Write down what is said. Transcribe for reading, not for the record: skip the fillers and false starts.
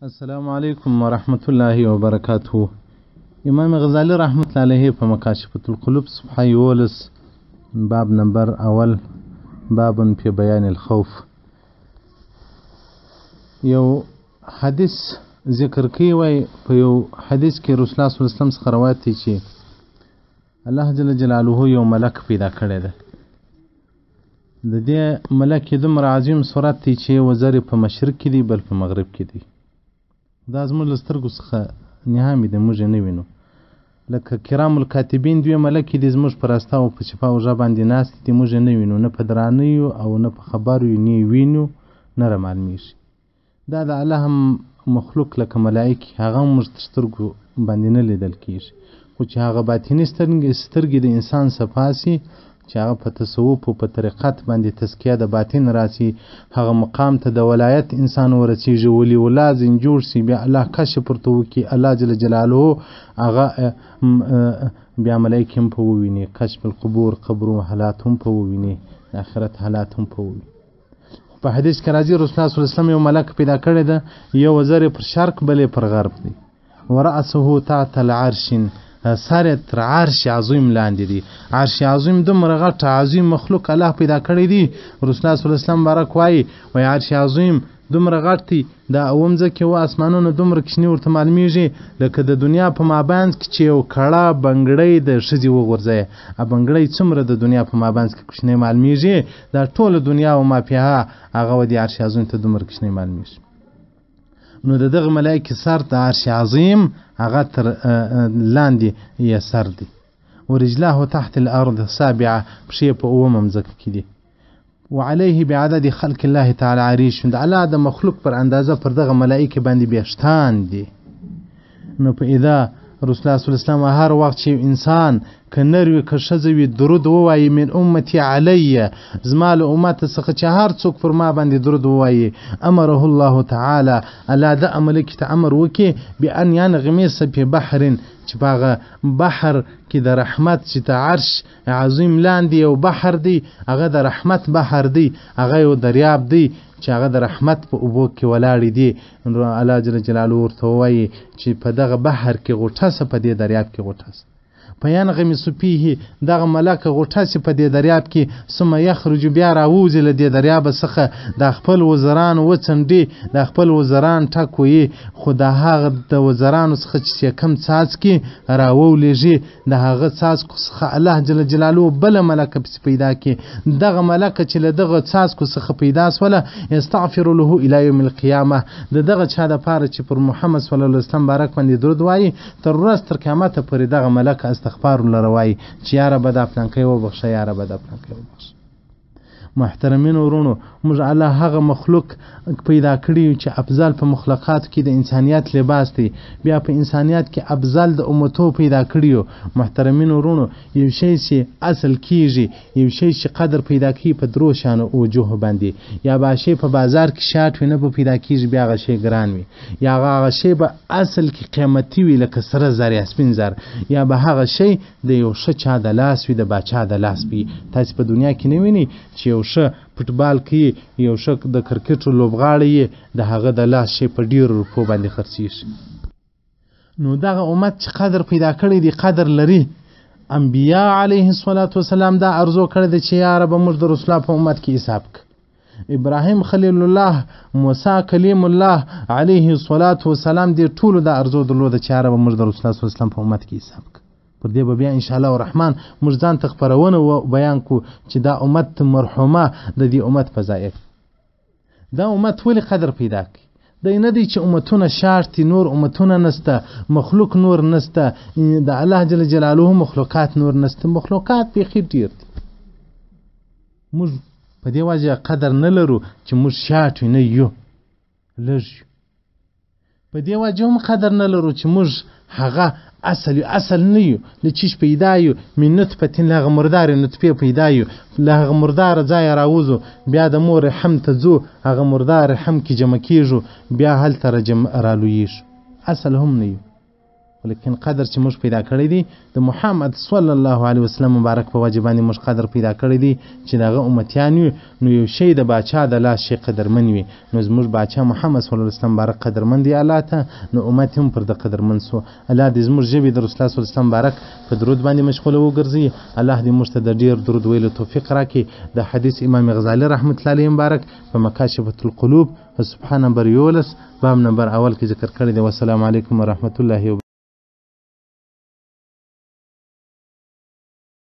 السلام علیکم ورحمت الله وبرکاته. امام غزالی رحمت الله علیه په مکاشفة القلوب صفحه 11 باب نمبر اول باب فی بیان الخوف یو حدیث ذکر کوي. وای په یو حدیث کې رسول الله صلی الله علیه وسلم څخه روایت دی چې الله جل جلاله یو ملک پیدا کړی دی. د دې ملک دومره عظیم صورت دی چې وزر په مشرق کې دی بل په مغرب کې دی. دا زموږ له سترګو څخه نهامي دی، موږ یې نه وینو. لکه کرام الکاتبین دوی ملکې دي زموږ په راسته او په شفا اوږه باندې ناست دي، موږ یې نه وینو، نه په درانیو او نه په خبرو یې نه وینو، نه رامعلومېږي. دا د الله هم مخلوق لکه ملایکې هغه هم موږ تر سترګو باندې نه لیدل کېږي، خو چې هغه باطني سترګې د انسان صفا سي، چې هغه په تصوف او په طریقت باندې تزکیه د باطن راسي، هغه مقام ته د ولایت انسان ورسیږي، ولي الله ځین جوړ سي، بیا الله کشف ورته وکړي، الله جل جلاله هغه بیا ملایکې هم په وویني، کشف القبور قبرو حالات هم په وویني، د آخرت حالات هم په وویني. په حدیث کې راځي رسول الله صلی الله علیه وسلم یو ملک پیدا کړی ده، یو وزر پر شرق بلې پر غرب دی، ورأسه تحت العرش، سر تر عرش عظیم لاندې دی. عرش عظیم دومره غټ عظیم مخلوق الله پیدا کړی دی. رسول الله صلی الله علیه وسلم بارک وایي عرش عظیم دومره غټ دی، د اومځکې و اسمانونه دومره کوچني ورته معلومیږي لکه د دنیا په مابینځ کې چې یو کړه بنګړۍ د ښځې وغورځوي، بنګړۍ څومره د دنیا په مابینځ کې کوچنی معلومیږي، دا ټوله دنیا او ما فیها هغه د عرش عظیم ته دومره کوچنی معلومیږي. نو د دغه ملایکې سر د عرش عظیم هغه تر لاندې یې سر دی. ورجلاه تحت الارض سابعه، پښې په اومه مځکه کې دي. وعليه بعدد خلق الله تعالی عریش، د الله د مخلوق پر اندازه پر دغه ملایکې باندې بیشتان دي. نو په اذا رسول الله صلی الله علیه وسلم هر وخت چې انسان که نر وي که ښځه وي درود ووایي من امتي علیه، زما له امت څخه چې هر څوک پر ما باندې درود ووایي، امره الله تعالی الله د ملایکې ته امر وکړي بان ینغمس فی بحر، چې په هغه بحر کې د رحمت چې د عرش عظیم لاندې یو بحر دی، هغه د رحمت بحر دی، هغه یو دریاب دی چې هغه د رحمت په اوبو کې ولاړې دي. الله جل جلاله ورته ووایي چې په دغه بحر کې غوټه سه، په دې دریاب کې غوټه سه. فینغمس فیه، دغه ملک غوټه سي په دې دریاب کې، ثم یخرج، بیا راوځي له دې دریاب څخه د خپل وزران وڅنډي، د خپل وزران ټکوي، خو د هغه د وزرانو څخه چې کم څاڅکي راوولېږي، د هغه څاڅکو څخه الله جل جلاله بله ملکه پسې پیدا کړي. دغه ملکه چې له دغه څاڅکو څخه پیدا سوله، استغفر له الی یوم القیامه، د دغه چا دپاره چې پر محمد صلی الله علیه وسلم بارک باندې درود وایي، تر ورځ تر قیامته پورې دغه ملکه استغفار لره وایي چې یا رب دا پلانکی وبخښه، یا رب دا پلانکی وبخښه. محترمین ورونو، موږ الله هغه مخلوق پیدا کړي چې افضل په مخلوقاتو کې د انسانیت لباس دی، بیا په انسانیت کې افضل د امتو پیدا کړي. محترمین ورونو، یو شی چې اصل کیږي، یو شی چې قدر پیدا کوي په درو شانو وجوه باندې، یا به شی په بازار کې شاټ وي نه به پیدا کیږي، بیا هغه شی ګران وي، یا هغه شی به اصل کې قیمتي وي لکه سره زر یا سپین زر، یا به هغه شی د یو ښه چا د لاس وي، د باچا د لاس وي. تاسې په دنیا کې نه وینئ چې یو ښه فوټبال کوي، یو ښه د کرکټ لوبغاړی یې د هغه د لاس شی په ډېرو روپو باندې خرڅېږي. نو دغه امت چې قدر پیدا کړی دی، قدر لري. انبیا علیه الصلاة والسلام دا ارزو کړی دی چې یا رب موږ د رسول الله په امت کې حساب کړه. ابراهیم خلیل الله، موسی کلیم الله علیه الصلاة والسلام دې ټولو دا ارزو درلوده چې یا رب موږ د رسول الله صلی الله علیه وسلم په امت کې حساب کړه. پر دې به بیا ان شاء الله الرحمن موږ ځان ته خپرونه بیان کو چې دا امت مرحومه د دې امت په ځای دا امت ولې قدر پیدا کړي. دا نه دی چې امتونه شارتي، نور امتونه نسته، مخلوق نور نسته، د الله جل جلاله مخلوقات نور نسته، مخلوقات بیخي ډېر دي. موږ په دې وجه قدر نه لرو چې موږ شاټ نه یو، لږ یو. په دې وجه هم قدر نه لرو چې موږ هغه اصل نه یو، له چیش پیدا یو، من نطفة له هغه مردارې نطفې پیدا یو، له هغه مرداره ځایه راوځو، بیا د مور رحم ته ځو، هغه مردار رحم کې جمع کېږو، بیا هلته رالویږو، اصل هم نه یو. ولیکن قدر چې موږ پیدا کړی دی د محمد صلی الله علیه وسلم مبارک په وجه باندې موږ قدر پیدا کړی دی چې د هغه امتیان یو نو یو شی د باچا د لاس شي قدرمن وي نو زموږ باچا محمد صلی الله علیه وسلم مبارک قدرمن دی الله ته نو امت هم پر د قدرمن سو الله دې زموږ ژبې د رسول الله صلی الله علیه وسلم مبارک په درود باندې مشغوله وګرځي الله دې موږ ته د ډیر درود ویلو توفیق راکړي د حدیث امام غزالی رحمت الله علیه مبارک په مکاشفة القلوب په سبحان نمبر 11 باب نمبر اول کې ذکر کړی دی والسلام علیکم ورحمت الله